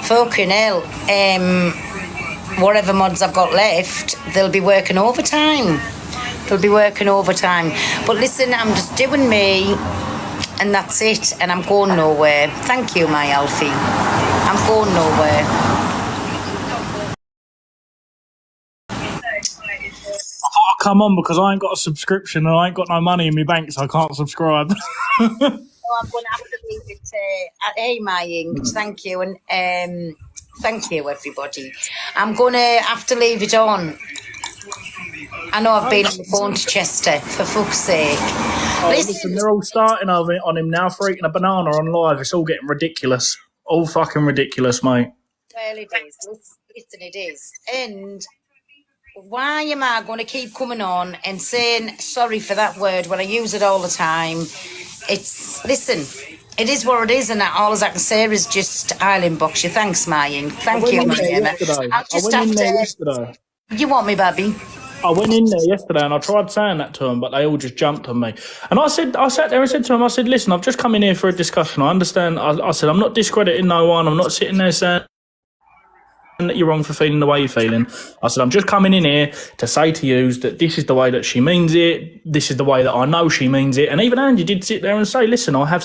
fucking hell. Whatever mods I've got left, they'll be working overtime. But listen, I'm just doing me, and that's it. And I'm going nowhere. Thank you, my Alfie. I'm going nowhere. Come on, because I ain't got a subscription and I ain't got no money in my bank, so I can't subscribe. I'm going to have to leave it. Hey, my Ink, thank you, and thank you, everybody. I'm going to have to leave it on. I know I've been on the phone to Chester, for fuck's sake. Listen, they're all starting on him now for eating a banana on live. It's all getting ridiculous. All fucking ridiculous, mate. Well, it is. Listen, it is. And why am I going to keep coming on and saying sorry for that word when I use it all the time? Listen, it is what it is, and all I can say is just I'll inbox you. Thanks, Maying. Thank you, my Emma. Yesterday. You want me, baby? I went in there yesterday and I tried saying that to them, but they all just jumped on me. And I sat there and said to them, I said, listen, I've just come in here for a discussion. I understand. I said, I'm not discrediting no one. I'm not sitting there saying that you're wrong for feeling the way you're feeling. I said, I'm just coming in here to say to you that this is the way that she means it. This is the way that I know she means it. And even Angie did sit there and say, listen, I have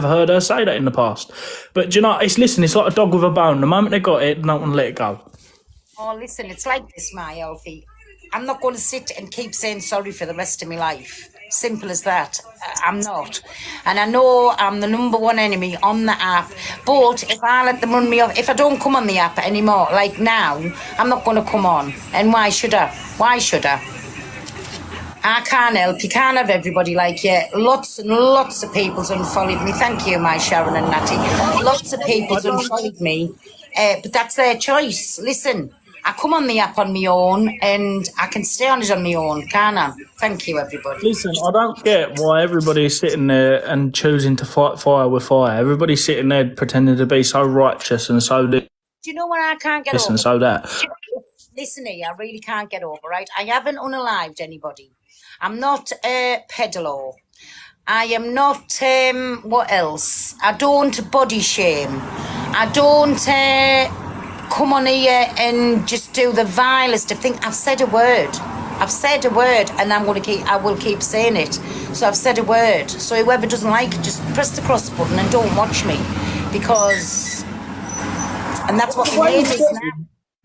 heard her say that in the past. But you know, it's like a dog with a bone. The moment they got it, they don't want to let it go. Oh, listen, it's like this, my Alfie. I'm not going to sit and keep saying sorry for the rest of my life. Simple as that. I'm not. And I know I'm the number one enemy on the app. But if I let them run me off, if I don't come on the app anymore, like now, I'm not going to come on. And why should I? I can't help. You can't have everybody like you. Lots and lots of people's unfollowed me. Thank you, my Sharon and Natty. Lots of people's unfollowed me. But that's their choice. Listen. I come on the app on my own and I can stay on it on my own, can't I? Thank you, everybody. Listen, I don't get why everybody's sitting there and choosing to fight fire with fire. Everybody's sitting there pretending to be so righteous and so this. Do you know what I can't get over? And so that. Listen here, I really can't get over, right? I haven't unalived anybody. I'm not a peddler. I am not, what else? I don't body shame. I don't... come on here and just do the vilest of things. I've said a word, and I will keep saying it. So I've said a word. So whoever doesn't like it, just press the cross button and don't watch me, because, and that's what the name is now.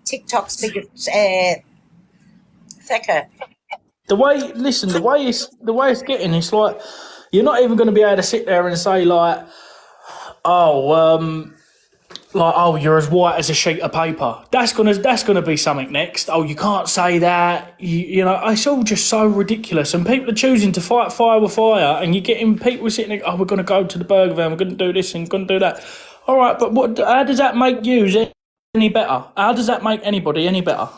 TikTok's biggest fecker. The way it's getting, it's like you're not even going to be able to sit there and say like, you're as white as a sheet of paper. That's gonna be something next. Oh, you can't say that. You know, it's all just so ridiculous. And people are choosing to fight fire with fire, and you're getting people sitting there, we're going to go to the burger van, we're going to do this and we're going to do that. All right, but how does that make you any better? How does that make anybody any better?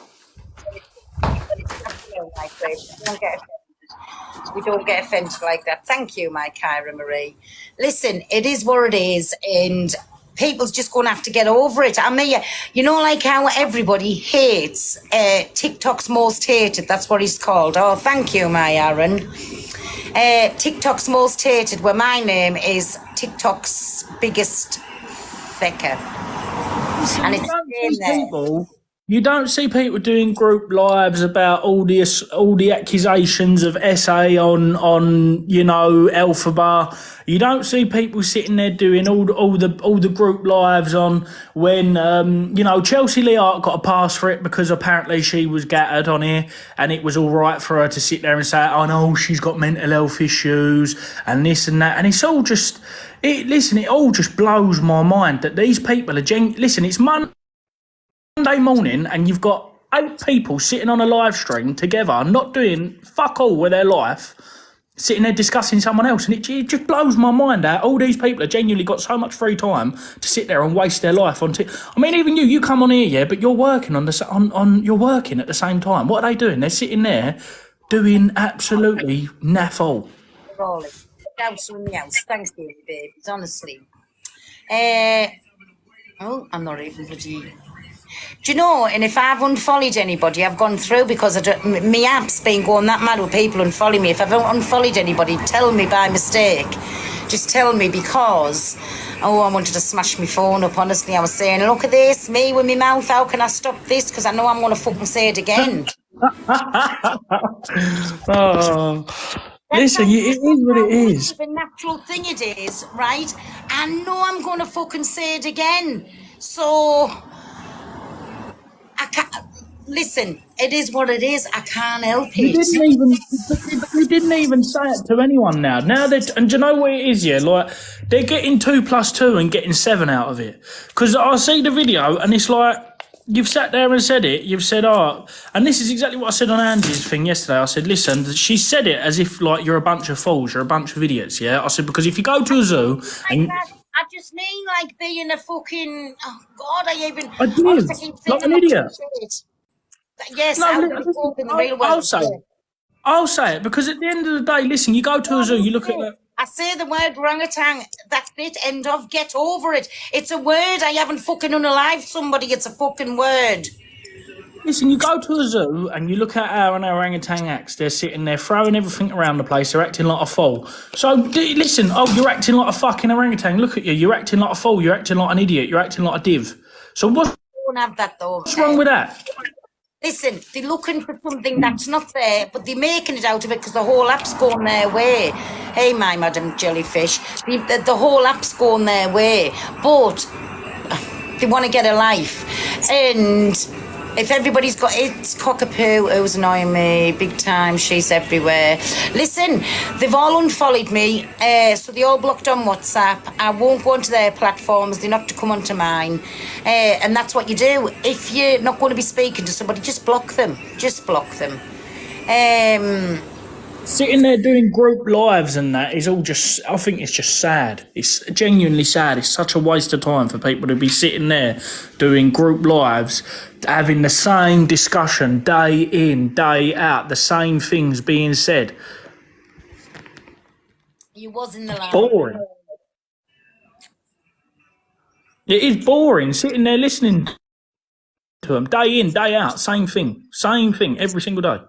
We don't get offended like that. Thank you, my Kyra Marie. Listen, it is what it is, and people's just going to have to get over it. I mean, you know, like how everybody hates TikTok's most hated. That's what he's called. Oh, thank you, my Aaron. TikTok's most hated, where my name is TikTok's biggest fecker. And it's You don't see people doing group lives about all the accusations of SA on Elphaba. You don't see people sitting there doing all the group lives on when Chelsea Leart got a pass for it because apparently she was gattered on here, and it was all right for her to sit there and say, "Oh no, she's got mental health issues and this and that," and it's all just it all just blows my mind that these people are listen, it's Monday morning and you've got 8 people sitting on a live stream together, not doing fuck all with their life, sitting there discussing someone else, and it just blows my mind out. All these people have genuinely got so much free time to sit there and waste their life on. I mean, even you come on here, yeah, but you're working you're working at the same time. What are they doing? They're sitting there doing absolutely naff all. Rolling. Absolutely else. Thanks, babies. Honestly. I'm not even bloody. Do you know, and if I've unfollowed anybody, I've gone through because my app's been going that mad with people unfollowing me. If I've unfollowed anybody, tell me by mistake. Just tell me, because Oh, I wanted to smash my phone up, honestly. I was saying, look at this, me with my mouth, how can I stop this? Because I know I'm going to fucking say it again. Oh, That's listen, it is what it is. the natural thing it is, right? I know I'm going to fucking say it again. So, I can't... Listen, it is what it is. I can't help You it. didn't even say it to anyone now. Now they and do you know what it is? Yeah, like they're getting 2 + 2 and getting 7 out of it. Because I see the video and it's like you've sat there and said it. You've said, oh, and this is exactly what I said on Andy's thing yesterday. I said, listen, she said it as if like you're a bunch of fools, you're a bunch of idiots. Yeah, I said because if you go to a zoo and I just mean like being a fucking... Oh God, I did, like an idiot. Yes, No, listen, I'll say it because at the end of the day, listen, you go to a zoo, you look at the. I say the word orangutan, that's it, end of, get over it. It's a word, I haven't fucking unalived somebody, it's a fucking word. Listen, you go to a zoo and you look at how an orangutan acts. They're sitting there throwing everything around the place. They're acting like a fool. So, listen, oh, you're acting like a fucking orangutan. Look at you. You're acting like a fool. You're acting like an idiot. You're acting like a div. So I don't have that though. What's wrong with that? Listen, they're looking for something that's not there, but they're making it out of it because the whole app's going their way. Hey, my Madam Jellyfish, the whole app's going their way, but they want to get a life. And if everybody's got it's cockapoo, who's annoying me big time, she's everywhere. Listen, they've all unfollowed me, so they all blocked on WhatsApp. I won't go onto their platforms, they're not to come onto mine. And that's what you do. If you're not going to be speaking to somebody, just block them. Just block them. Sitting there doing group lives and that is all just, I think it's just sad. It's genuinely sad. It's such a waste of time for people to be sitting there doing group lives, having the same discussion day in, day out, the same things being said. You was in the line. Boring. It is boring sitting there listening to them day in, day out, same thing, every single day.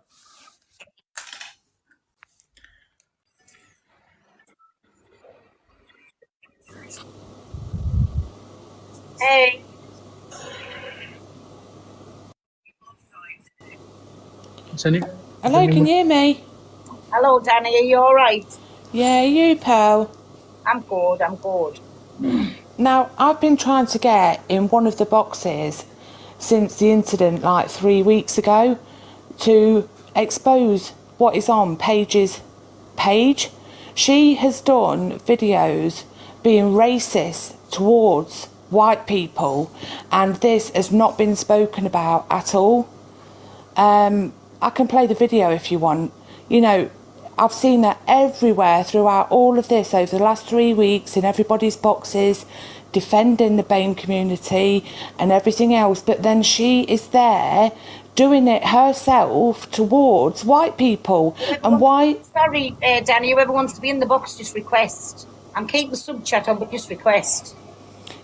Hey. Hello, can you hear me? Hello, Danny, are you all right? Yeah, you, pal. I'm good, I'm good. Now, I've been trying to get in one of the boxes since the incident like 3 weeks ago to expose what is on Paige's page. She has done videos being racist towards white people, and this has not been spoken about at all. I can play the video if you want. You know, I've seen her everywhere throughout all of this over the last 3 weeks in everybody's boxes, defending the BAME community and everything else, but then she is there doing it herself towards white people. And why... Sorry, Danny, whoever wants to be in the box, just request. I'm keeping the sub chat on, but just request.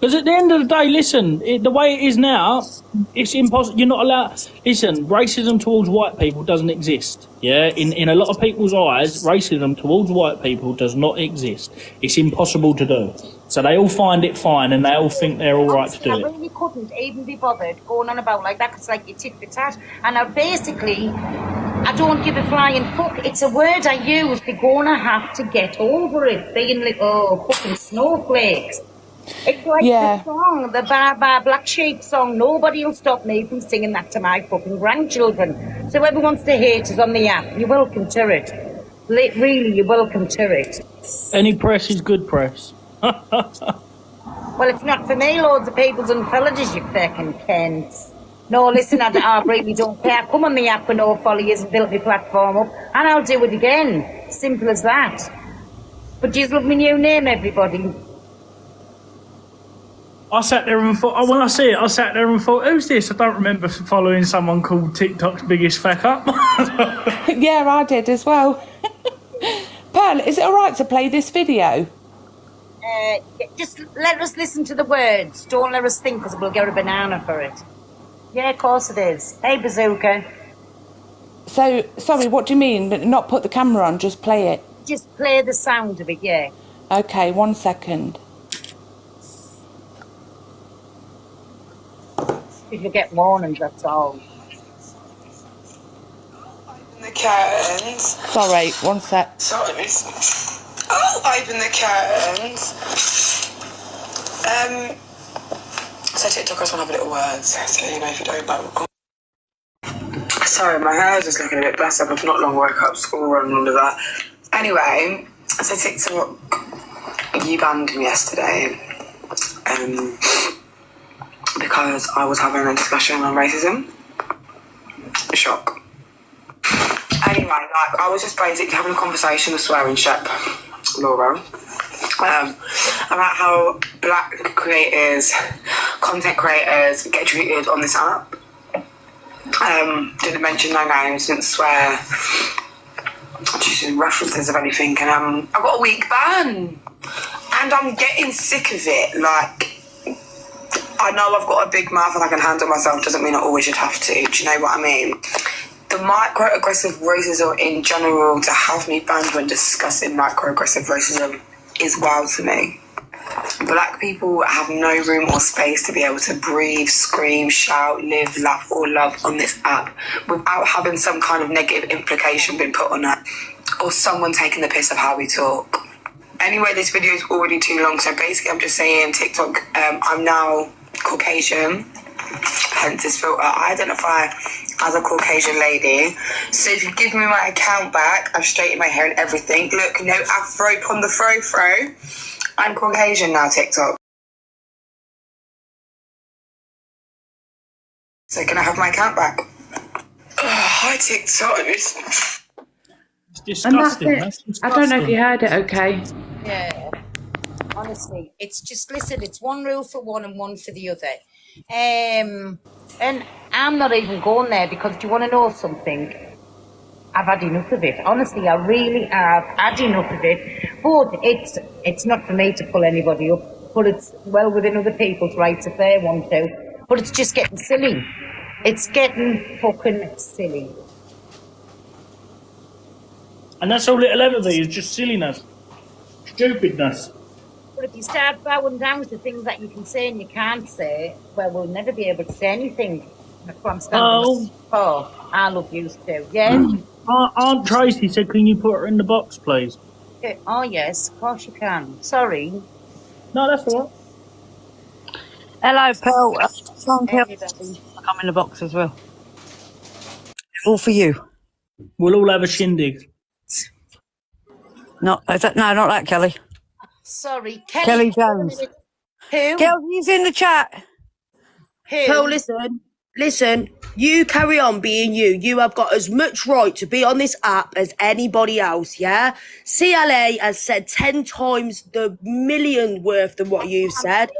Because at the end of the day, listen, the way it is now, it's impossible. You're not allowed. Listen, racism towards white people doesn't exist. Yeah, in a lot of people's eyes, racism towards white people does not exist. It's impossible to do. So they all find it fine, and they all think they're all right to do it. I really couldn't even be bothered going on about like that. It's like you tit for tat, and I don't give a flying fuck. It's a word I use. They're gonna have to get over it, being little fucking snowflakes. It's like the song, the Bar Bar Black Sheep song. Nobody will stop me from singing that to my fucking grandchildren. So whoever wants to hate us on the app, you're welcome to it. Really, you're welcome to it. Any press is good press. Well, it's not for me, loads of people's unfollowed us, you fucking Kents. No, listen, I really don't care. Come on the app with no followers and build my platform up, and I'll do it again. Simple as that. But just look my new name, everybody. I sat there and thought, when I see it, I sat there and thought, who's this? I don't remember following someone called TikTok's biggest fuck up. Yeah, I did as well. Pearl, is it all right to play this video? Just let us listen to the words. Don't let us think, because we'll get a banana for it. Yeah, of course it is. Hey, Bazooka. So, sorry, what do you mean? Not put the camera on, just play it? Just play the sound of it, yeah. Okay, 1 second. if you get warnings, that's all. The curtains. Sorry, one sec. Sorry, miss. I'll open the curtains. So TikTok, I just want to have a little word. So, you know, if you don't know. Sorry, my hair is just looking a bit blessed up. I've not long woke up, school run and all of that. Anyway, so TikTok, you banned me yesterday because I was having a discussion on racism. Shock. Anyway, like, I was just basically having a conversation with Swearing Shep, Laura, about how black creators, content creators get treated on this app. Didn't mention no names, didn't swear, just in references of anything, and I got a week ban, and I'm getting sick of it. Like, I know I've got a big mouth and I can handle myself, doesn't mean I always should have to, do you know what I mean? The microaggressive racism in general, to have me banned when discussing microaggressive racism is wild to me. Black people have no room or space to be able to breathe, scream, shout, live, laugh or love on this app without having some kind of negative implication being put on it or someone taking the piss of how we talk. Anyway, this video is already too long, so basically I'm just saying TikTok, I'm now Caucasian, hence this filter. I identify as a Caucasian lady, so if you give me my account back, I've straightened my hair and everything. Look, no afro on the fro. I'm Caucasian now, TikTok. So can I have my account back? Hi, TikTok. It's And that's disgusting. it. That's I don't know if you disgusting. heard it, okay? Yeah. Honestly, it's just, listen, it's one rule for one and one for the other. And I'm not even going there because, do you want to know something? I've had enough of it. Honestly, I really have had enough of it. But it's not for me to pull anybody up. But it's well within other people's rights if they want to. But it's just getting silly. It's getting fucking silly. And that's all it'll ever be, is just silliness. Stupidness. But if you start bowing down to things that you can say and you can't say, well, we'll never be able to say anything. That's what I'm standing for. I love you too. Yeah? Aunt Tracy said, can you put her in the box, please? Okay. Oh, yes, of course you can. Sorry. No, that's all right. Hello, Pearl. Hey, darling. I'm in the box as well. All for you. We'll all have a shindig. No, not that, Kelly. Sorry, Kelly. Kelly Jones. Who? Kelly's in the chat. Who? Pearl, listen, you carry on being you. You have got as much right to be on this app as anybody else, yeah? CLA has said 10 times the million worth than what you've said.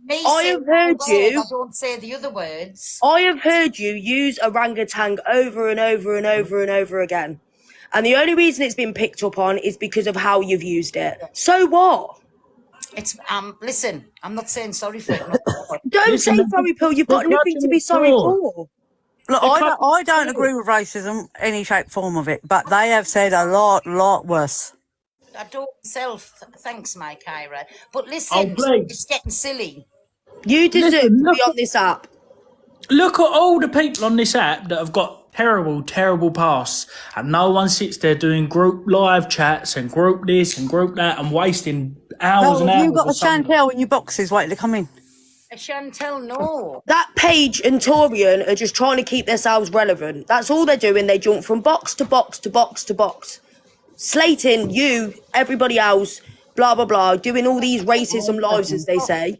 Me I say have the heard words, you. I don't say the other words. I have heard you use orangutan over and over and over and over again. And the only reason it's been picked up on is because of how you've used it. So what? It's listen, I'm not saying sorry for it. No. Don't Listen, say sorry, Pearl. You've got they're nothing to clutching be at sorry straws. for. Look, They're I don't clutching- agree with racism, any shape, form of it, but they have said a lot worse. I don't myself. Thanks, my Kyra. But Oh, listen, please. it's getting silly. You deserve Listen, to look be on this app. Look at all the people on this app that have got terrible pasts, and no one sits there doing group live chats and group this and group that and wasting hours Pearl, and have hours. you got a of Sunday. Chantel in your boxes waiting to come in? Chantel, no. That Paige and Torian are just trying to keep themselves relevant. That's all they're doing. They jump from box to box to box to box. Slating you, everybody else, blah, blah, blah, doing all these racism lives, as they say.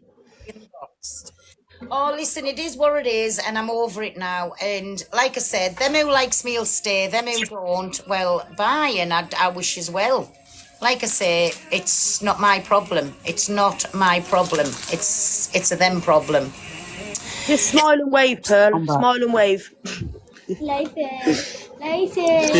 Oh, listen, it is what it is, and I'm over it now. And like I said, them who likes me will stay, them who don't, well, bye, and I wish as well. Like I say, it's not my problem. It's not my problem. It's a them problem. Just smile and wave, Pearl. Smile and wave. Later. I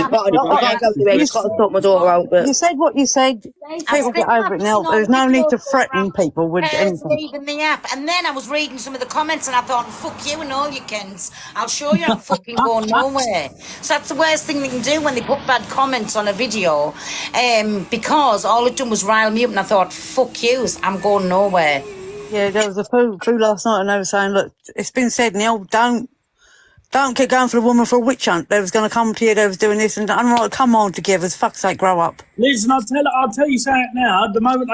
gotta go anyway. Just gotta sort my daughter out. But You said what you said. People get over it now. There's no need to threaten people with Pearl's anything. leaving the app, and then I was reading some of the comments, and I thought, "Fuck you and all you Kens. I'll show you I'm fucking going nowhere." So that's the worst thing they can do when they put bad comments on a video, because all it done was rile me up, and I thought, "Fuck yous, I'm going nowhere." Yeah, there was a poo last night, and they were saying, look, it's been said, Neil, don't keep going for the woman for a witch hunt. They was going to come to you, they was doing this, and I'm like, come on, together, for fuck's sake, grow up. Listen, I'll tell you something now. The moment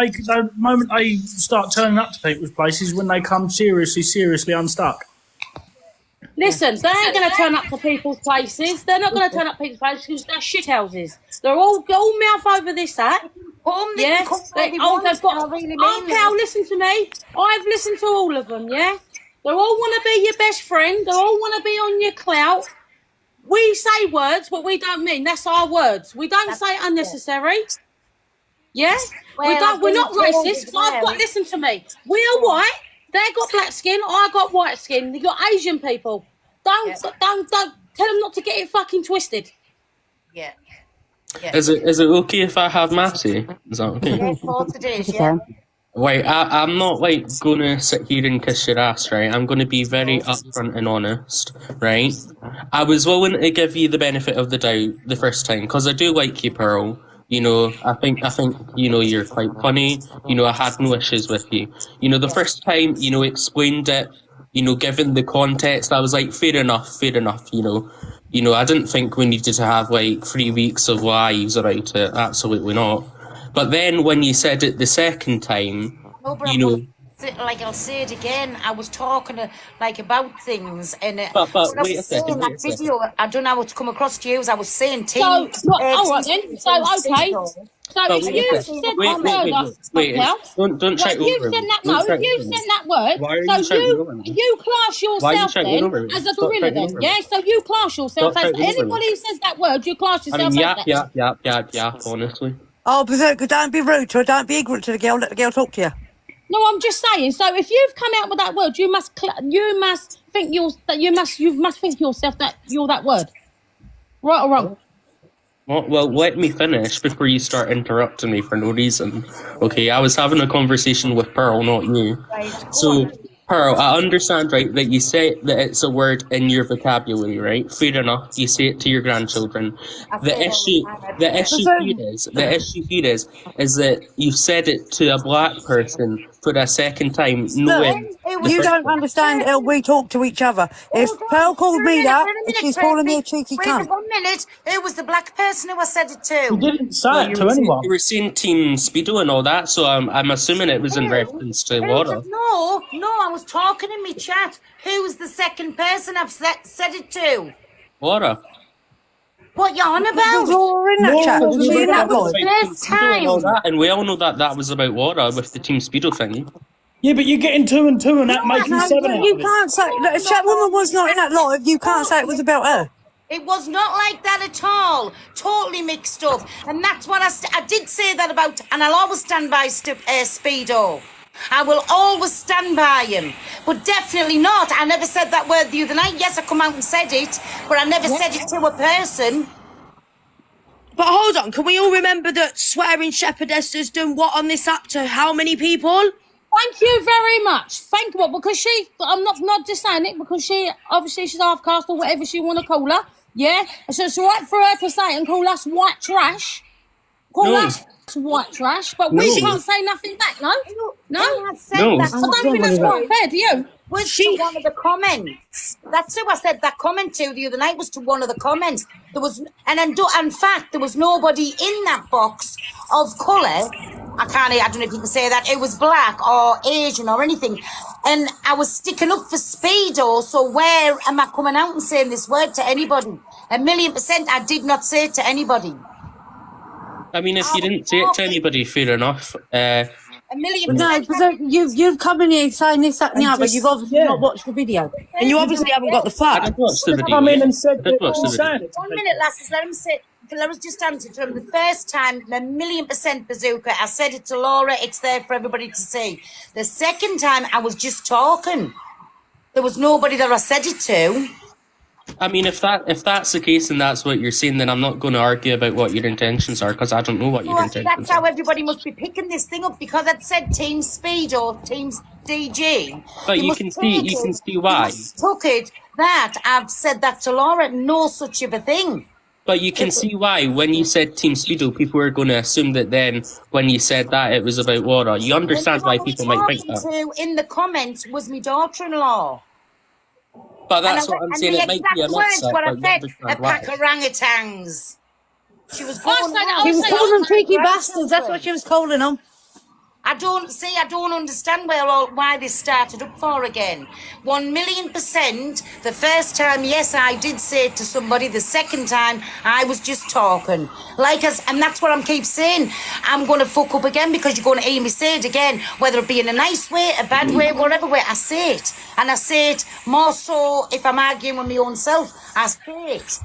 they start turning up to people's places, when they come seriously unstuck. Listen, they ain't going to turn up to people's places. They're not going to turn up to people's places because they're shithouses. They're all mouth over this app. Yeah, they've got. Pal, listen to me. I've listened to all of them. Yeah, they all want to be your best friend. They all want to be on your clout. We say words, but we don't mean. That's our words. We don't say unnecessary. Yeah, we don't. We're not racist. Listen to me. We are white. They got black skin. I got white skin. You got Asian people. Don't tell them not to get it fucking twisted. Yeah. Is it okay if I have Matty? Is that okay? Yeah, of course it is, yeah. Wait, I'm not like gonna sit here and kiss your ass, right? I'm gonna be very upfront and honest, right? I was willing to give you the benefit of the doubt the first time because I do like you, Pearl. You know, I think you know you're quite funny. You know, I had no issues with you. You know, the first time explained it. You know, given the context, I was like, fair enough. You know, I didn't think we needed to have like 3 weeks of lives about it. Absolutely not. But then when you said it the second time, you know. Like I'll say it again, I was talking about things, and but when wait a second. that video, I don't know how it's come across to you. As I was saying, team. All right then. So okay. So if you said don't try over me. If you said that word, so you class yourself then as a gorilla then, yeah? So you class yourself as anybody who says that word, you class yourself as that. Yeah, honestly. Oh, Berserker, don't be rude to her, don't be ignorant to the girl, let the girl talk to you. No, I'm just saying. So if you've come out with that word, you must think yourself that you're that word, right or wrong? Well, let me finish before you start interrupting me for no reason. Okay, I was having a conversation with Pearl, not you. So, Pearl, I understand, right, that you say that it's a word in your vocabulary, right? Fair enough. You say it to your grandchildren. The issue here is that you said it to a black person for a second time, knowing. You don't understand how we talk to each other. If Pearl called me that, she's calling me a cheeky cunt. Wait 1 minute. It was the black person who I said it to. You didn't say it to anyone. You were saying Team Speedo and all that, so I'm assuming it was in reference to Laura. No, I was talking in my chat. Who's the second person I've said it to? Laura. What you on about? Laura in that chat. Was she in that was the first time. And we all know that was about Laura with the Team Speedo thing. Yeah, but you're getting 2 and 2 and that makes you 7 out You of it. can't say, look, if that woman was not in that live, you can't say it was about her. It was not like that at all. Totally mixed up. And that's what I did say that about, and I'll always stand by Speedo. I will always stand by him. But definitely not. I never said that word the other night. Yes, I come out and said it, but I never said it to a person. But hold on, can we all remember that Swearing Shepherdess has done what on this app to how many people? Thank you very much. Thank you, because I'm not just saying it because she's half caste or whatever she want to call her. Yeah, so it's right for her to say and call us white trash. Call us white trash, but we can't say nothing back. No. I said that. I don't think that's quite fair, do you? Was to one of the comments. That's who I said that comment to the other night. Was to one of the comments. There was, in fact, there was nobody in that box of colour. I don't know if you can say that. It was black or Asian or anything. And I was sticking up for Speedo. So where am I coming out and saying this word to anybody? 1,000,000% I did not say it to anybody. I mean, if you didn't say it to anybody, fair enough. 1,000,000%. No, because you've come in here saying this, that, and the other. You've obviously not watched the video. And you obviously haven't got the I fact. did watch the video. Come in and said I did watch the video. 1 minute, lasses. Let us just answer to him. The first time, 1,000,000% bazooka. I said it to Laura. It's there for everybody to see. The second time, I was just talking. There was nobody that I said it to. I mean, if that's the case and that's what you're saying, then I'm not going to argue about what your intentions are because I don't know what your intentions That's how everybody must be picking this thing up because I'd said Team Speed or Team DG. But you can see why. Took it that I've said that to Laura. No such of a thing. But you can see why. When you said Team Speedo, people were going to assume that then when you said that, it was about water. You understand why people might think that. To in the comments was my daughter-in-law. But that's what I'm saying. It might be an upset, what I but you said, understand a why. pack of orangutans. She was going She was calling them cheeky bastards. That's what she was calling them. I don't understand why this started up for again. 1,000,000%. The first time, yes, I did say it to somebody. The second time, I was just talking. And that's what I'm keep saying. I'm going to fuck up again because you're going to hear me say it again, whether it be in a nice way, a bad way, whatever way. I say it. And I say it more so if I'm arguing with my own self. I say it.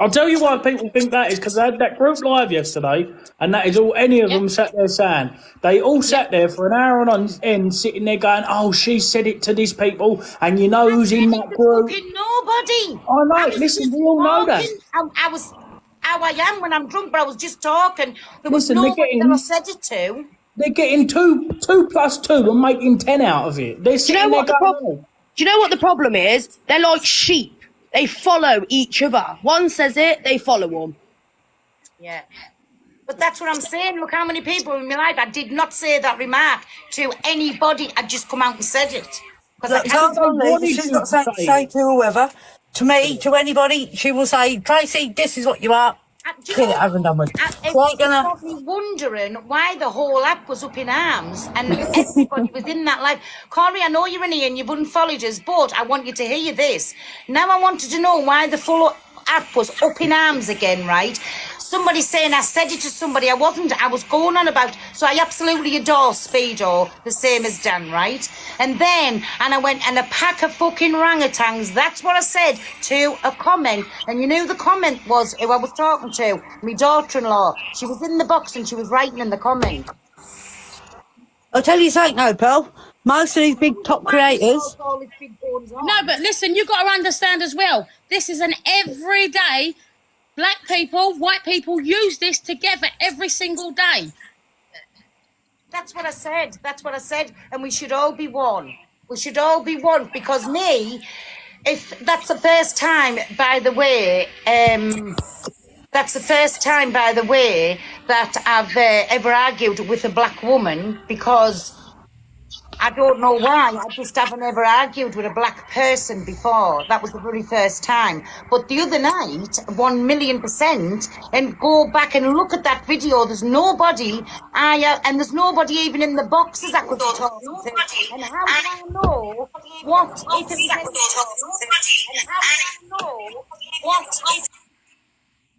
I'll tell you why people think that is, because they had that group live yesterday, and that is all any of them sat there saying. They all sat there for an hour on end, sitting there going, "Oh, she said it to these people, and you know who's in that group." Nobody. I know. Listen, we all know that. I was how I am when I'm drunk, but I was just talking. There was Listen, nobody that I said it to. They're getting two plus two and making 10 out of it. They're sitting there going, Do you know what the problem is? They're like sheep. They follow each other. One says it, they follow them. Yeah. But that's what I'm saying. Look how many people in my life, I did not say that remark to anybody. I just come out and said it. She's not say to whoever, to me, to anybody, she will say, "Tracy, this is what you are." Kill it, over and done with. It's got me wondering why the whole app was up in arms and everybody was in that live. Corey, I know you're in here and you've unfollowed us, but I want you to hear this. Now I wanted to know why the full app was up in arms again, right? Somebody saying I said it to somebody. I wasn't. I was going on about. So I absolutely adore Speedo, the same as Dan, right? And I went, and a pack of fucking orangutans. That's what I said to a comment. And you knew the comment was who I was talking to, my daughter-in-law. She was in the box and she was writing in the comment. I'll tell you something, though, Pearl. Most of these big top creators. No, but listen, you've got to understand as well. This is an everyday. Black people, white people use this together every single day. That's what I said. That's what I said. And we should all be one. We should all be one. Because if that's the first time, by the way, that I've ever argued with a black woman, because I don't know why. I just haven't ever argued with a black person before. That was the very first time. But the other night, 1,000,000%, and go back and look at that video. There's nobody, and there's nobody even in the boxes I could be talking to. And how do I know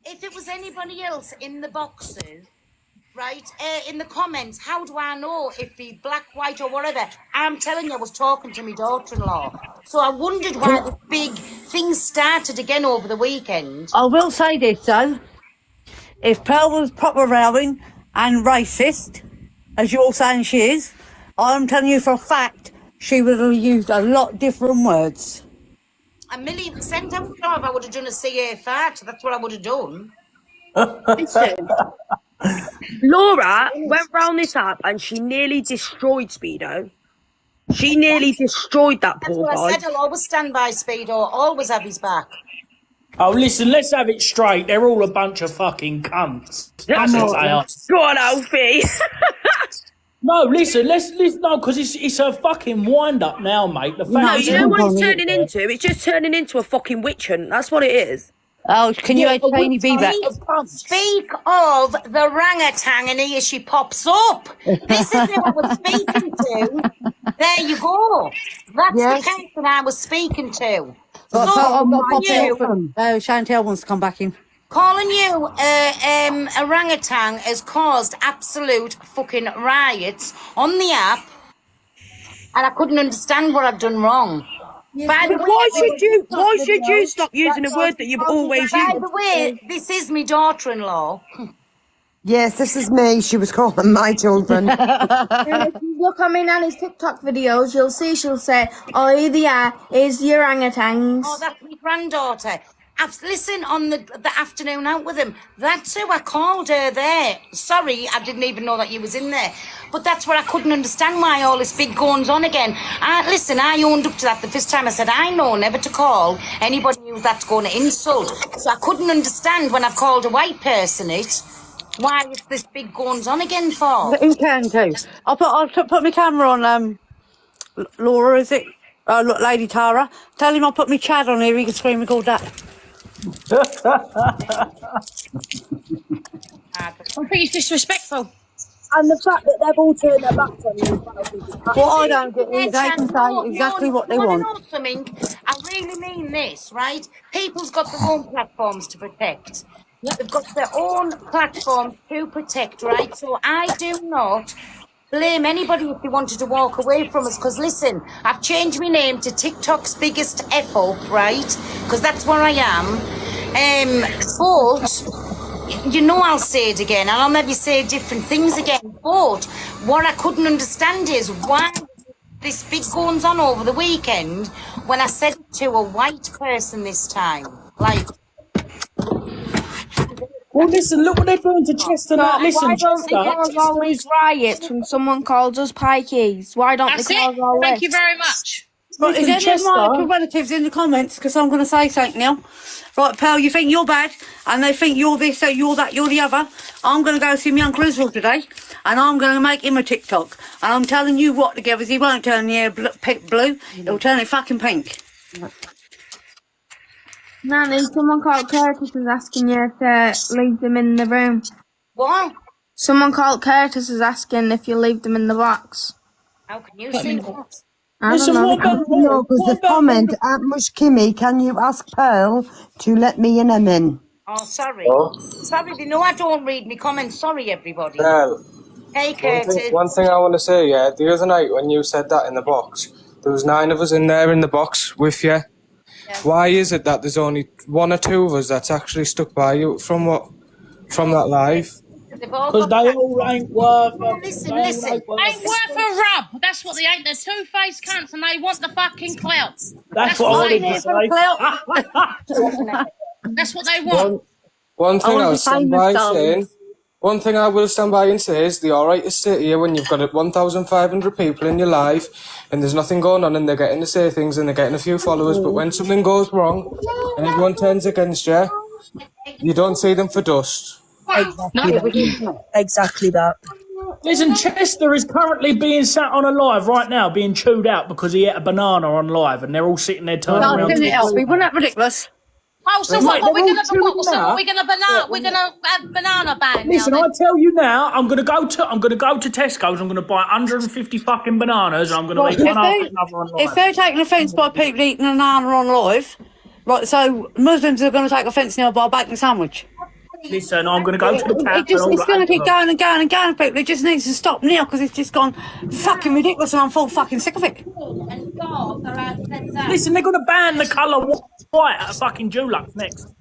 if it was anybody else in the boxes? Right, in the comments, how do I know if the black, white or whatever? I'm telling you, I was talking to my daughter-in-law. So I wondered why this big thing started again over the weekend. I will say this, though. If Pearl was proper rowing and racist, as you're all saying she is, I'm telling you for a fact, she would have used a lot different words. 1,000,000%, I'm sure if I would have done a CA fact, that's what I would have done. Listen, Laura went round this app and she nearly destroyed Speedo. She nearly destroyed that poor guy. guy. I said I'll always stand by Speedo, always have his back. "Oh, listen, let's have it straight. They're all a bunch of fucking cunts." That's what they are. Go on, Alfie. No, listen, let's no, because it's a fucking wind up now, mate. The No, you know what it's turning into? It's just turning into a fucking witch hunt. That's what it is. Oh, can you Tony be back? Speak of the orangutan, and here she pops up. This is who I was speaking to. There you go. That's the person I was speaking to. Chantel wants to come back in. Calling you orangutan has caused absolute fucking riots on the app, and I couldn't understand what I'd done wrong. Why should you stop using a word that you've always used? By the way, this is my daughter-in-law. Yes, this is me. She was calling my children. And if you look on my nanny's TikTok videos, you'll see she'll say, "Oh, there is the orangutans." Oh, that's my granddaughter. Listen, on the afternoon out with him, that's who I called her there. Sorry, I didn't even know that you was in there. But that's where I couldn't understand why all this big goings on again. Listen, I owned up to that the first time. I said, I know never to call anybody who that's going to insult. So I couldn't understand when I've called a white person why it's this big goings on again for. You can too. I'll put my camera on, Laura, is it? Look, Lady Tara. Tell him I'll put my Chad on here, he can screen record that. I think it's disrespectful. And the fact that they've all turned their backs on you. What I don't get is they can say exactly what they want. Know something? I really mean this, right? People's got their own platforms to protect. They've got their own platform to protect, right? So I do not blame anybody if they wanted to walk away from us. Because listen, I've changed my name to TikTok's biggest F-up, right? Because that's where I am. But you know, I'll say it again, and I'll maybe say different things again. But what I couldn't understand is why this big goings on over the weekend when I said it to a white person this time. Like, well, listen, look what they're doing to Chester now. Listen, Why don't they Chester. cause always riots when someone calls us pikeys? Why don't That's they cause it. all Thank this? you very much. Right, is Listen, any of my Chester. relatives in the comments? Because I'm going to say something now. Right, pal, you think you're bad, and they think you're this, so you're that, you're the other. I'm going to go see my Uncle Israel today, and I'm going to make him a TikTok. And I'm telling you what, together, he won't turn the hair blue, he'll turn it fucking pink. Nanny, someone called Curtis is asking you to leave them in the room. what? Someone called Curtis is asking if you leave them in the box. How can you see that? I Listen, don't know. what about No, because what the about comment at Mush Kimmy, can you ask Pearl to let me and him in? Oh, sorry. Oh, Sorry, they know I don't read my comments. Sorry, everybody. Pearl, Hey, Curtis. one thing I want to say, yeah, the other night when you said that in the box, there was 9 of us in there in the box with you. Yeah. Why is it that there's only 1 or 2 of us that's actually stuck by you from that live? They've all because got they all ain't worth Listen, they all listen. ain't worth Ain't worth a rub. That's what they ain't. They're two-faced cunts and they want the fucking clout. That's what I what wanted they to need. say. That's what they want. One thing want I'll to stand famous by darling. saying, one thing I will stand by and say is the alright to sit here when you've got 1,500 people in your live and there's nothing going on and they're getting to say things and they're getting a few followers, but when something goes wrong and everyone turns against you, you don't see them for dust. Exactly that. Listen, Chester is currently being sat on a live right now, being chewed out because he ate a banana on live, and they're all sitting there turning No, around. didn't it help me? Wasn't that ridiculous? Oh, so Mate, what? We're they're all gonna chewing so now. what? We're gonna have banana ban Listen, now. I tell you now, I'm gonna go to Tesco's. I'm gonna buy 150 fucking bananas, and I'm gonna Right, eat one after another on if live. they're taking offence by people eating a banana on live, right, so Muslims are going to take offence now by a bacon sandwich. Listen, I'm gonna go to the cap It's and all going to that. keep going and going and going, people. It just needs to stop now because it's just gone fucking ridiculous and I'm full fucking sick of it. Listen, they're gonna ban the colour white at a fucking Dulux next.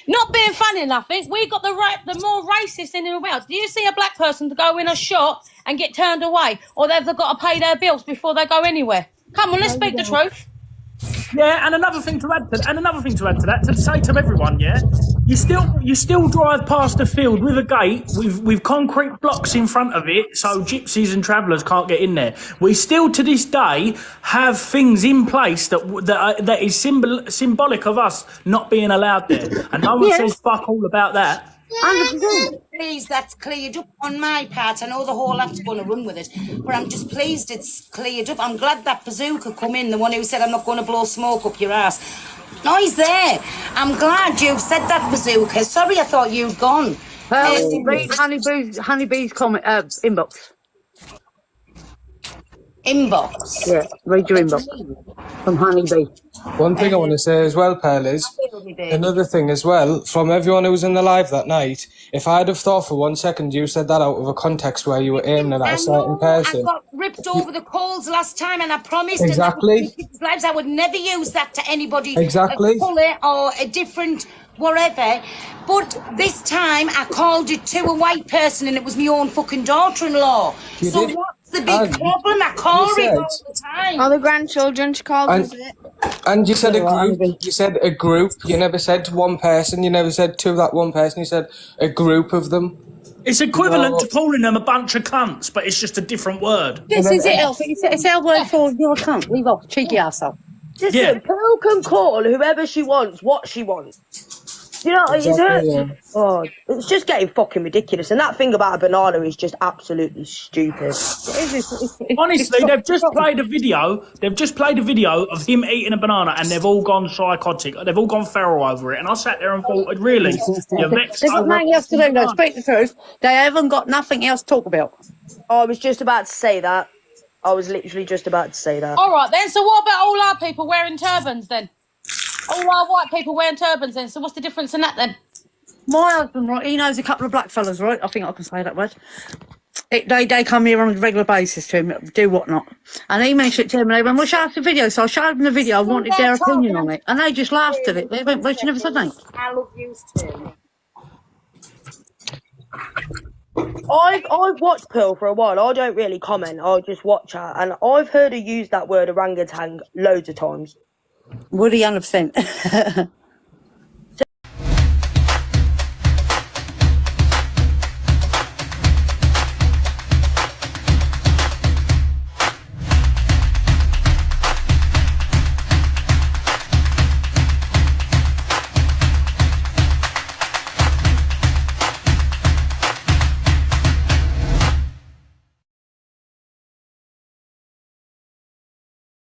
Not being funny enough. We got the more racist in the world. Do you see a black person to go in a shop and get turned away, or they've got to pay their bills before they go anywhere? Come on, let's speak the truth. Yeah, and another thing to add to that, to say to everyone, yeah, you still drive past a field with a gate with concrete blocks in front of it, so gypsies and travellers can't get in there. We still to this day have things in place that is symbolic of us not being allowed there, and no one says fuck all about that. 100%. Please, that's cleared up on my part. I know the whole app's going to run with it, but I'm just pleased it's cleared up. I'm glad that bazooka come in, the one who said I'm not going to blow smoke up your ass. No, he's there. I'm glad you've said that, bazooka. Sorry, I thought you'd gone. Read Honeybee's comment, inbox. Inbox. Yeah, read your inbox from Honeybee. One thing I want to say as well, Pearl, is another thing as well, from everyone who was in the live that night, if I'd have thought for 1 second you said that out of a context where you were aiming at a certain person. I got ripped over the coals last time, and I promised Exactly. lives I would never use that to anybody Exactly. of colour or a different whatever. But this time I called it to a white person, and it was my own fucking daughter-in-law. So the big problem. I call it all the time. All the grandchildren, she calls us it. And you said a group. You said a group. You never said one person. You never said to that one person. You said a group of them. It's equivalent to calling them a bunch of cunts, but it's just a different word. This is it, Elf. It's our word for you're a cunt. Leave off, cheeky arsehole. Listen, Pearl can call whoever she wants what she wants. You know, oh, it's just getting fucking ridiculous. And that thing about a banana is just absolutely stupid. Honestly, they've just played a video. They've just played a video of him eating a banana, and they've all gone psychotic. They've all gone feral over it. And I sat there and thought, really, you're vexed. They've got nothing else to do, though. Speak the truth. They haven't got nothing else to talk about. I was just about to say that. I was literally just about to say that. All right, then. So what about all our people wearing turbans, then? All our white people wearing turbans, then. So what's the difference in that, then? My husband, right, he knows a couple of black fellas, right? I think I can say that word. They come here on a regular basis to him, do whatnot. And he mentioned it to him, and they went, well, show us the video. So I showed them the video. I wanted their opinion on it. And they just laughed at it. They went, well, she never said that. I love you too. I've watched Pearl for a while. I don't really comment. I just watch her. And I've heard her use that word orangutan loads of times. Would he 100%?